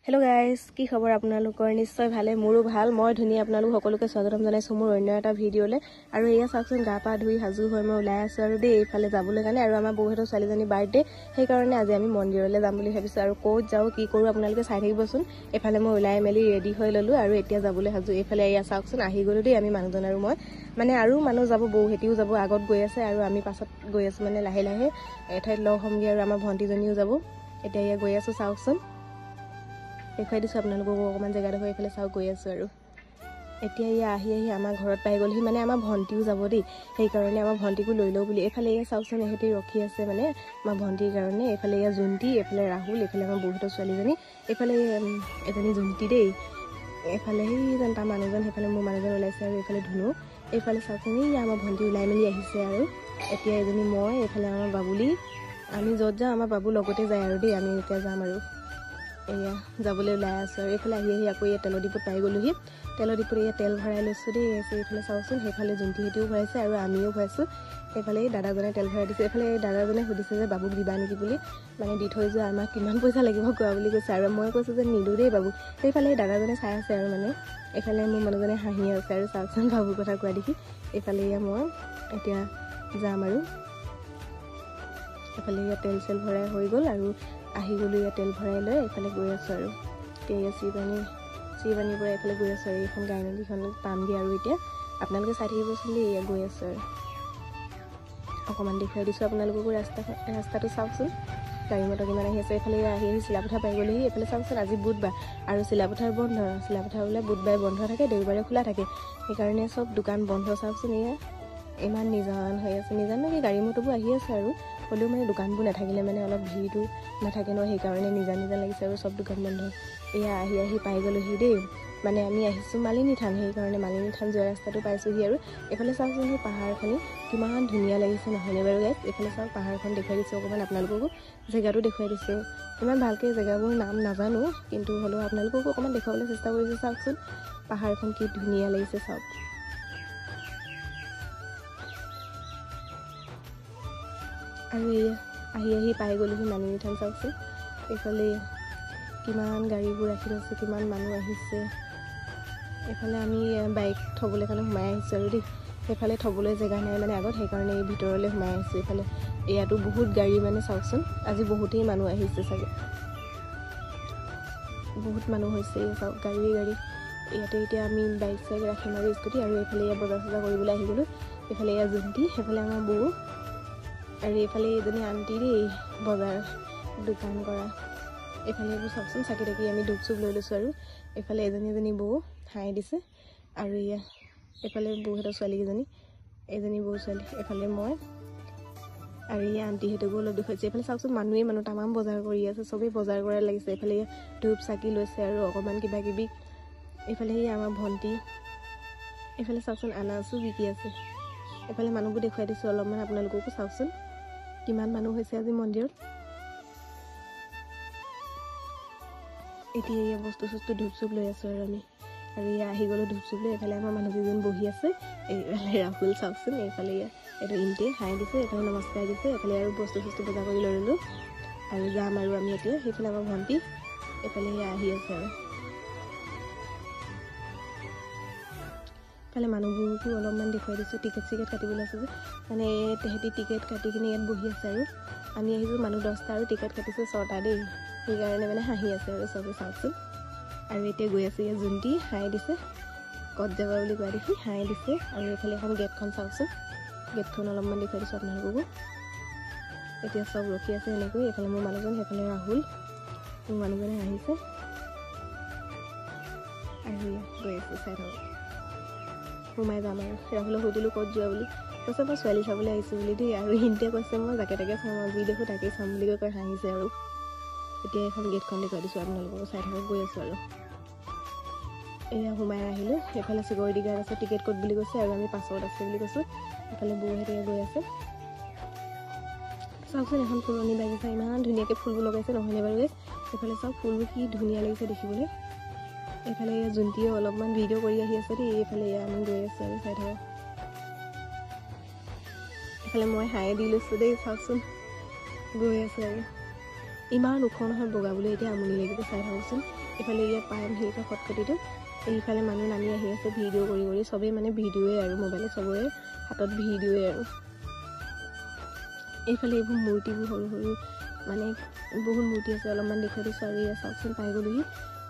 Hello guys কি খবৰ আপোনালোকৰ নিশ্চয় ভালে মোৰো ভাল মই ধুনীয়া আপোনালোক সকলোকে স্বাগতম জনাইছো মোৰ অন্য এটা ভিডিঅলে আৰু এয়া চাওকচোন গা পা ধুই হাজু হৈ মই ওলাই আছো আৰু দেই এইফালে যাবলৈ কাৰণে আৰু আমাৰ বৌহেতৰ ছোৱালীজনী বাৰ্থডে সেই কাৰণে আজি আমি মন্দিৰলৈ যাম বুলি ভাবিছো আৰু ক'ত যাও কি কৰো আপোনালোকে চাই থাকিবচোন এইফালে মই ওলাই মেলি ৰেডি হৈ ললো আৰু এতিয়া যাবলৈ হাজু এইফালে এয়া চাওকচোন আহি গলো দেই আমি মানুহজন আৰু মই মানে আৰু মানুহ যাব বৌহেতিও যাব আগত গৈ আছে আৰু আমি পাছত গৈ আছো মানে লাহে লাহে এঠাইত লগ হমগে আৰু আমাৰ ভণ্টিজনীও যাব এতিয়া এয়া গৈ আছো চাওকচোন দেখাই দিছো আপোনালোকক অকমান জেগা দেখুৱাই এইফালে চাও গৈ আছো আৰু এতিয়া ইয়া আহি আমাৰ ঘৰত পাই গলহি মানে আমাৰ ভণ্টিও যাব দেই সেই কাৰণে আমাৰ ভণ্টিকো লৈ লও বুলি এইফালে ইয়া চাওকচোন এহেতি ৰখি আছে মানে আমাৰ ভণ্টিৰ কাৰণে এইফালে ইয়া জুন্তি এইফালে ৰাহুল এইফালে আমাৰ বহুতৰ ছোৱালীজনী এইফালে এজনী জুন্তি দেই এইফালে এই জনতা মানুহজন সেইফালে মোৰ মানুহজন ওলাইছে আৰু এইফালে ধুনু এইফালে চাওকচোন ইয়া আমাৰ ভণ্টি ওলাই মেলি আহিছে আৰু এতিয়া এজনী মই এইফালে আমাৰ বাবুলি আমি যত যাওঁ আমাৰ বাবু লগতে যায় আৰু দেই আমি এতিয়া যাম আৰু এয়া যাবলৈ ওলাই আছো আৰু এইফালে আহি আকৌ এই তেলৰ ডিপুত পাই গলোহি তেলৰ ডিপুত এই তেল ভৰাই লৈছো দেই এইফালে চাওকচোন সেইফালে জুন্তিহেতিও ভৰাইছে আৰু আমিও ভৰাইছো এইফালে দাদাজনে তেল ভৰাই দিছে এইফালে দাদাজনে সুধিছে যে বাবুক দিবা নেকি বুলি মানে দি থৈ যোৱা আমাক কিমান পইচা লাগিব কোৱা বুলি কৈছে আৰু মই কৈছো যে নিদো দেই বাবু সেইফালে দাদাজনে চাই আছে আৰু মানে এইফালে মোৰ মানুহজনে হাঁহি আছে আৰু চাওকচোন বাবুৰ কথা কোৱা দেখি এইফালে মই এতিয়া যাম আৰু এইফালে তেল চেল ভৰাই হৈ গ'ল আৰু আহি গলো ইয়া তেল ভৰাই লৈ এইফালে গৈ আছো আৰু এতিয়া চিবানিৰ পৰা এইফালে গৈ আছো আৰু এইখন গাড়ী নদীখন পামগে আৰু এতিয়া আপোনালোকে চাই থাকিবচোন দেই এয়া গৈ আছো আৰু অকণমান দেখুৱাই দিছো আপোনালোককো ৰাস্তাটো চাওকচোন গাড়ী মটৰ কিমান আহি আছে এইফালে আহি চিলাপথাৰ পাই গ'লেহি এইফালে চাওকচোন আজি বুধবাৰ আৰু চিলাপথাৰ বন্ধ চিলাপথাৰ বোলে বুধবাৰে বন্ধ থাকে দেওবাৰে খোলা থাকে সেইকাৰণে চব দোকান বন্ধ চাওকচোন এয়া ইমান নিজান হৈ আছে নিজান কি গাড়ী মটৰবোৰ আহি আছে আৰু হ'লেও মানে দোকানবোৰ নাথাকিলে মানে অলপ ভিৰটো নাথাকে ন সেইকাৰণে নিজা লাগিছে আৰু চব দোকান বন্ধ এয়া আহি পাই গ'লোহি দেই মানে আমি আহিছোঁ মালিনী থান সেইকাৰণে মালিনী থান যোৱা ৰাস্তাটো পাইছোঁহি আৰু এইফালে চাওকচোন সেই পাহাৰখনি কিমান ধুনীয়া লাগিছে নহয়নে বাৰু গাইছ এইফালে চাওক পাহাৰখন দেখুৱাই দিছোঁ অকণমান আপোনালোককো জেগাটো দেখুৱাই দিছোঁ ইমান ভালকৈ জেগাবোৰ নাম নাজানো কিন্তু হ'লেও আপোনালোককো অকণমান দেখুৱাবলৈ চেষ্টা কৰিছোঁ চাওকচোন পাহাৰখন কি ধুনীয়া লাগিছে চাওক আৰু এয়া আহি পাই গ'লোহি মালিনী থান চাওকচোন এইফালে কিমান গাড়ীবোৰ ৰাখি থৈছে কিমান মানুহ আহিছে এইফালে আমি বাইক থ'বলৈ কাৰণে সোমাই আহিছোঁ আৰু দেই সেইফালে থ'বলৈ জেগা নাই মানে আগত সেইকাৰণে এই ভিতৰলৈ সোমাই আহিছোঁ এইফালে ইয়াতো বহুত গাড়ী মানে চাওকচোন আজি বহুতেই মানুহ আহিছে চাগে বহুত মানুহ হৈছে চাওক গাড়ী ইয়াতে এতিয়া আমি বাইক চাইক ৰাখিম আৰু স্কুটি আৰু এইফালে এয়া বজাৰ চজাৰ কৰিবলৈ আহি গ'লোঁ এইফালে এয়া জুন্তি সেইফালে আমাৰ বৌ আৰু এইফালে এজনী আণ্টি দেই বজাৰ দোকান কৰা এইফালে এইবোৰ চাওকচোন চাকি তাকি আমি ধূপ চুপ লৈ লৈছোঁ আৰু এইফালে এজনী বৌ হাঁহি দিছে আৰু এয়া এইফালে বৌহেতৰ ছোৱালীকেইজনী এজনী বৌ ছোৱালী এইফালে মই আৰু এই আণ্টিহঁতকো অলপ দেখুৱাইছে এইফালে চাওকচোন মানুহ তামাম বজাৰ কৰি আছে চবেই বজাৰ কৰা লাগিছে এইফালে ধূপ চাকি লৈছে আৰু অকণমান কিবা কিবি এইফালে আমাৰ ভণ্টি এইফালে চাওকচোন আনাৰসো বিকি আছে এইফালে মানুহবোৰ দেখুৱাই দিছোঁ অলপমান আপোনালোককো চাওকচোন কিমান মানুহ হৈছে আজি মন্দিৰত এতিয়া এয়া বস্তু চস্তু ধূপ চুপ লৈ আছোঁ আৰু আমি আৰু এয়া আহি গ'লোঁ ধূপ চুপ লৈ এইফালে আমাৰ মানুহকেইজন বহি আছে এইফালে ৰাহুল চাওকচোন এইফালে এইটো ইনটে হাঁহি দিছে এইফালে নমস্কাৰ দিছে এইফালে আৰু বস্তু চস্তু বজাৰ কৰি লৈ ল'লোঁ আৰু যাম আৰু আমি এতিয়া সেইফালে আমাৰ ভণ্টি এইফালে আহি আছে আৰু এইফালে মানুহবোৰকো অলপমান দেখুৱাই দিছোঁ টিকেট চিকেট কাটিবলৈ আছে যে মানে তেহেঁতি টিকেট কাটি কিনি ইয়াত বহি আছে আৰু আমি আহিছোঁ মানুহ 10টা আৰু টিকেট কাটিছোঁ 6টা দেই সেইকাৰণে মানে হাঁহি আছে আৰু চবেই চাওকচোন আৰু এতিয়া গৈ আছে ইয়াত জুন্তি হাঁহি দিছে ক'ত যাবা বুলি কোৱা দেখি হাঁহি দিছে আৰু এইফালে এখন গেটখন চাওকচোন গেটখন অলপমান দেখুৱাই দিছোঁ আপোনালোককো এতিয়া চব ৰখি আছে এনেকৈ এইফালে মোৰ মানুহজন সেইফালে ৰাহুল মোৰ মানুহজনে আহিছে আৰু গৈ আছোঁ চাই থাকক সোমাই যাম আৰু ৰাহুলক সুধিলোঁ ক'ত যোৱা বুলি কৈছে মই ছোৱালী চাবলৈ আহিছোঁ বুলি দেই আৰু হিন্তে কৈছে মই যাকে তাকে চাম যি দেখোঁ তাকেই চাম বুলি কৈ হাঁহিছে আৰু এতিয়া এখন গেটখন দেখুৱাই দিছোঁ আপোনালোককো চাই থাকক গৈ আছোঁ আৰু এয়া সোমাই আহিলোঁ সেইফালে চিকিউৰিটি গাৰ্ড আছে টিকেট ক'ত বুলি কৈছে আৰু আমি পাছত আছে বুলি কৈছোঁ এইফালে বৌহেঁতে গৈ আছে চাওকচোন এখন ফুলনি বাগিচা ইমান ধুনীয়াকৈ ফুলবোৰ লগাইছে নহয়নে বাৰু গাইছ এইফালে চাওক ফুলবোৰ কি ধুনীয়া লাগিছে দেখিবলৈ এইফালে জুন্তিয়ে অলপমান ভিডিঅ' কৰি আহি আছে দেই এইফালে আমি গৈ আছোঁ আৰু চাই থাকক এইফালে মই হাঁহি দি লৈছোঁ দেই চাওকচোন গৈ আছোঁ আৰু ইমান ওখ নহয় বগাবলৈ এতিয়া আমনি লাগিব চাই থাকোঁচোন এইফালে ইয়াত পাম সেইটা খটখটিটো এইফালে মানুহ নামি আহি আছে ভিডিঅ' কৰি কৰি চবেই মানে ভিডিঅ'য়ে আৰু মোবাইলে চবৰে হাতত ভিডিঅ'য়ে আৰু এইফালে এইবোৰ মূৰ্তিবোৰ সৰু সৰু মানে বহুত মূৰ্তি আছে অলপমান দেখুৱাই দিছোঁ আৰু ইয়াত চাওকচোন পাই গ'লোহি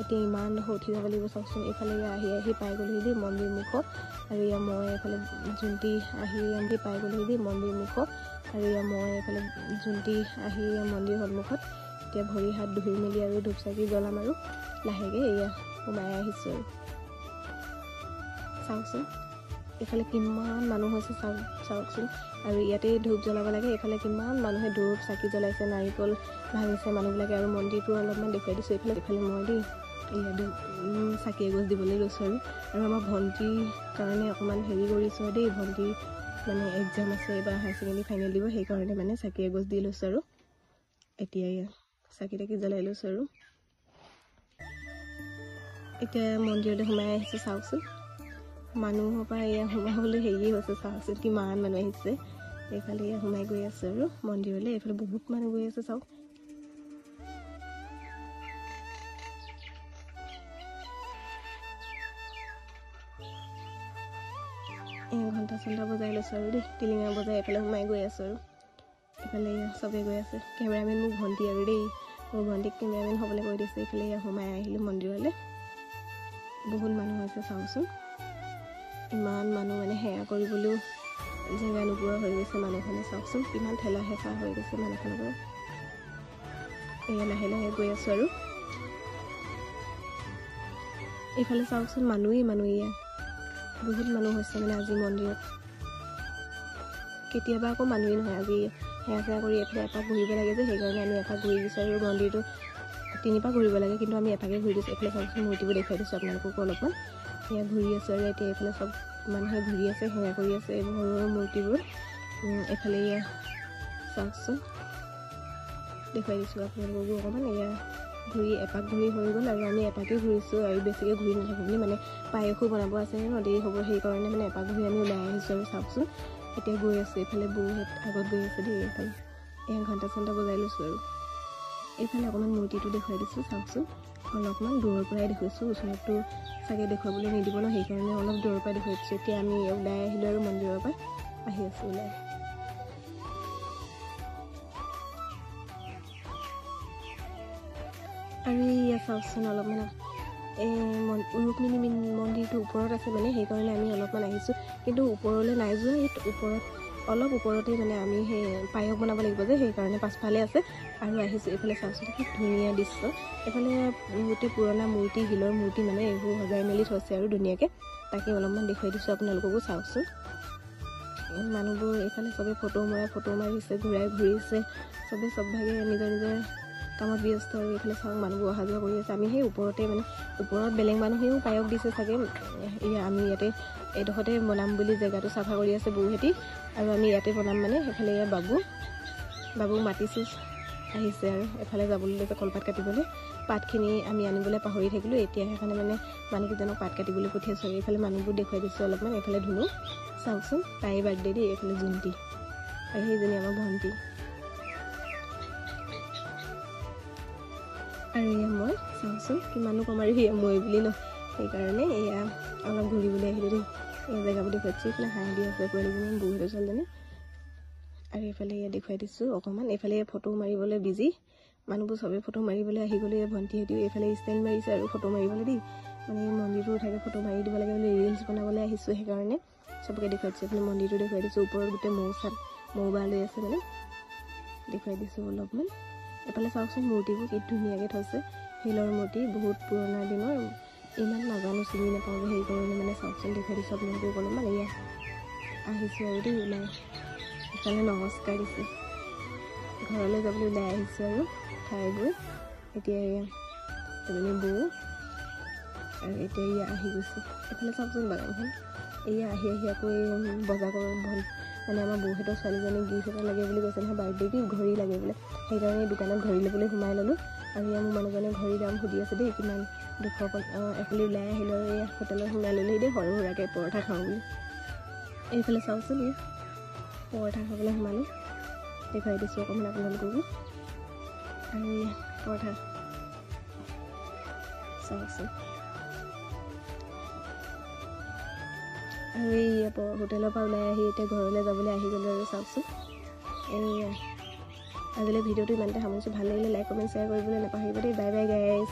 এতিয়া ইমান ডোখৰ উঠি যাব লাগিব চাওকচোন এইফালে আহি আহি পাই গ'লোহি দেই মন্দিৰ মুখত আৰু ইয়াত মই এইফালে জোনটি আহি পাই গ'লোহি দেই মন্দিৰ মুখত আৰু ইয়াত মই এইফালে জোনটি আহি মন্দিৰ সন্মুখত এতিয়া ভৰি হাত ধুই মেলি আৰু ধূপ চাকি জ্বলাম আৰু লাহেকৈ এয়া সোমাই আহিছোঁ আৰু চাওকচোন এইফালে কিমান মানুহ হৈছে চাওকচোন আৰু ইয়াতে ধূপ জ্বলাব লাগে এইফালে কিমান মানুহে ধূপ চাকি জ্বলাইছে নাৰিকল ভাঙিছে মানুহবিলাকে আৰু মন্দিৰটো অলপমান দেখুৱাই দিছোঁ এইফালে মই দেই ইয়াত চাকি এগছ দিবলৈ লৈছোঁ আৰু আমাৰ ভণ্টিৰ কাৰণে অকণমান হেৰি কৰিছোঁ দেই ভণ্টিৰ মানে এক্সাম আছে এইবাৰ হায়াৰ ছেকেণ্ডেৰী ফাইনেল দিব সেইকাৰণে মানে চাকি এগছ দি লৈছোঁ আৰু এতিয়া চাকি তাকি জ্বলাই লৈছোঁ আৰু এতিয়া মন্দিৰলৈ সোমাই আহিছোঁ চাওকচোন মানুহৰ পৰা এয়া সোমাবলৈ হেৰিয়ে হৈছে চাওকচোন কিমান মানুহ আহিছে এইফালে এয়া সোমাই গৈ আছে আৰু মন্দিৰলৈ এইফালে বহুত মানুহ গৈ আছে চাওক ঘণ্টা চণ্টা বজাই লৈছোঁ আৰু দেই টিলিঙা বজাই এইফালে সোমাই গৈ আছোঁ আৰু এইফালে চবেই গৈ আছে কেমেৰামেন মোৰ ভণ্টি আৰু দেই মোৰ ভণ্টিক কেমেৰামেন হ'বলৈ কৈ দিছে এইফালে সোমাই আহিলোঁ মন্দিৰলৈ বহুত মানুহ হৈছে চাওকচোন ইমান মানুহ মানে সেৱা কৰিবলৈও জেগা নোপোৱা হৈ গৈছে মানুহখনে চাওকচোন কিমান ঠেলা হেঁচা হৈ গৈছে মানুহখনৰ পৰা এয়া লাহে লাহে গৈ আছোঁ আৰু এইফালে চাওকচোন মানুহেই এয়া বহুত মানুহ হৈছে মানে আজি মন্দিৰত কেতিয়াবা আকৌ মানুহেই নহয় আজি সেৱা চেৱা কৰি এইফালে এপাক ঘূৰিব লাগে যে সেইকাৰণে আমি এপাক ঘূৰি দিছোঁ আৰু মন্দিৰটো 3 পাক ঘূৰিব লাগে কিন্তু আমি এপাকে ঘূৰি দিছোঁ এইফালে চাওকচোন মূৰ্তিবোৰ দেখুৱাই দিছোঁ আপোনালোককো অলপমান এয়া ঘূৰি আছোঁ আৰু এতিয়া এইফালে চব মানুহে ঘূৰি আছে সেৱা কৰি আছে এইবোৰ সৰু সৰু মূৰ্তিবোৰ এইফালে এয়া চাওকচোন দেখুৱাই দিছোঁ আপোনালোককো অকণমান এয়া ঘূৰি এপাক ঘূৰি হৈ গ'ল আৰু আমি এপাকেই ঘূৰিছোঁ আৰু বেছিকৈ ঘূৰি নাথাকোঁ বুলি মানে পায়সো বনাব আছে ন দেৰি হ'ব সেইকাৰণে মানে এপাক ঘূৰি আমি ওলাই আহিছোঁ আৰু চাওকচোন এতিয়া গৈ আছোঁ এইফালে বহুত আগত গৈ আছে দেই এইফালে এয়া ঘণ্টা চণ্টা বজাই লৈছোঁ আৰু এইফালে অকণমান মূৰ্তিটো দেখুৱাই দিছোঁ চাওকচোন অলপমান দূৰৰ পৰাই দেখুৱাইছোঁ ওচৰতটো চাগে দেখুৱাবলৈ নিদিব ন সেইকাৰণে অলপ দূৰৰ পৰাই দেখুৱাই দিছোঁ এতিয়া আমি ওলাই আহিলোঁ আৰু মন্দিৰৰ পৰা আহি আছোঁ ওলাই আৰু এয়া চাওকচোন অলপমান ৰুক্মিণী মন্দিৰটো ওপৰত আছে মানে সেইকাৰণে আমি অলপমান আহিছোঁ কিন্তু ওপৰলৈ নাই যোৱা এই ওপৰত অলপ ওপৰতে মানে আমি সেই পায়স বনাব লাগিব যে সেইকাৰণে পাছফালে আছে আৰু আহিছোঁ এইফালে চাওকচোন কি ধুনীয়া দৃশ্য এইফালে গোটেই পুৰণা মূৰ্তি শিলৰ মূৰ্তি মানে এইবোৰ সজাই মেলি থৈছে আৰু ধুনীয়াকৈ তাকে অলপমান দেখুৱাই দিছোঁ আপোনালোককো চাওকচোন মানুহবোৰ এইফালে চবেই ফটো মাৰিছে ঘূৰিছে চবেই চবভাগে নিজৰ নিজৰ কামত ব্যস্ত আৰু এইফালে চাওক মানুহবোৰ অহা যোৱা কৰি আছে আমি সেই ওপৰতে মানে ওপৰত বেলেগ মানুহেও পায়স দিছে চাগে আমি ইয়াতে এইডোখৰতে বনাম বুলি জেগাটো চাফা কৰি আছে বৌহেঁতি আৰু আমি ইয়াতে বনাম মানে সেইফালে ইয়াত বাবুক মাতিছোঁ আহিছে আৰু এফালে যাবলৈ লৈছে কলপাত কাটিবলৈ পাতখিনি আমি আনিবলৈ পাহৰি থাকিলোঁ এতিয়া সেইকাৰণে মানে মানুহকেইজনক পাত কাটিবলৈ পঠিয়াইছোঁ আৰু এইফালে মানুহবোৰ দেখুৱাই দিছোঁ অলপমান এইফালে ধুনু চাওকচোন তাইৰ বাৰ্থডে দেই এইফালে জোনটি আৰু সেইজনী আমাৰ ভণ্টি আৰু এয়া মই চাওকচোন কিমানো কম আৰু সেয়া মই বুলি ন সেইকাৰণে এয়া অলপ ঘূৰিবলৈ আহিলোঁ দেই এই জেগাবোৰ দেখুৱাইছোঁ এইফালে হাঁহি দি আছে পোৱালীজনী বহুতো ছোৱালীজনী আৰু এইফালে এয়া দেখুৱাই দিছোঁ অকণমান এইফালে ফটো মাৰিবলৈ বিজি মানুহবোৰ চবেই ফটো মাৰিবলৈ আহি গ'লে ভণ্টিহঁতেও এইফালে ষ্টাইল মাৰিছে আৰু ফটো মাৰিবলৈ দেই মানে মন্দিৰটো উঠাই ফটো মাৰি দিব লাগে বুলি ৰিলছ বনাবলৈ আহিছোঁ সেইকাৰণে চবকে দেখুৱাই দিছোঁ এইফালে মন্দিৰটো দেখুৱাই দিছোঁ ওপৰত গোটেই মৌ বা লৈ আছে মানে দেখুৱাই দিছোঁ অলপমান এইফালে চাওকচোন মূৰ্তিবোৰ কি ধুনীয়াকৈ থৈছে শিলৰ মূৰ্তি বহুত পুৰণা দিনৰ ইমান নাজানো চিনি নাপাওঁ যে সেইকাৰণে মানে চাওকচোন দেখুৱাই দিছোঁ আপোনালোকক অলপমান এয়া আহিছোঁ আৰু দেই ওলাই সেইকাৰণে নমস্কাৰ দিছে ঘৰলৈ যাবলৈ ওলাই আহিছোঁ আৰু খাই গৈ এতিয়া এজনী বৌ আৰু এতিয়া এয়া আহি গৈছোঁ এইফালে চাওকচোন বাগানখন এয়া আহি আকৌ বজাৰ মানে আমাৰ বৌহঁতৰ ছোৱালীজনীক গিফ্ট এটা লাগে বুলি কৈছে নহয় বাৰ্থডে গিফ্ট ঘড়ী লাগে বোলে সেইকাৰণে দোকানত ঘড়ী ল'বলৈ সোমাই ল'লোঁ আৰু ইয়াৰ মোৰ মানুহজনে ঘড়ীৰ দাম সুধি আছে দেই কিমান 200 এফালে ওলাই আহিলোঁ আৰু এয়া হোটেলত সোমাই ল'লোঁ দেই সৰু সুৰাকৈ পৰঠা খাওঁ বুলি এইফালে চাওকচোন পৰঠা খাবলৈ সোমালোঁ দেখুৱাই দিছোঁ অকণমান আপোনালোককো আৰু পৰঠা চাওকচোন। আৰু এই হোটেলৰ পৰা ওলাই আহি এতিয়া ঘৰলৈ যাবলৈ আহি গ'লোঁ আৰু চাওকচোন। আজিলৈ ভিডিঅ'টো ইমানতে সামৰিছোঁ। ভাল লাগিলে লাইক কমেণ্ট শ্বেয়াৰ কৰিবলৈ নাপাহৰিব দেই। Bye bye guys.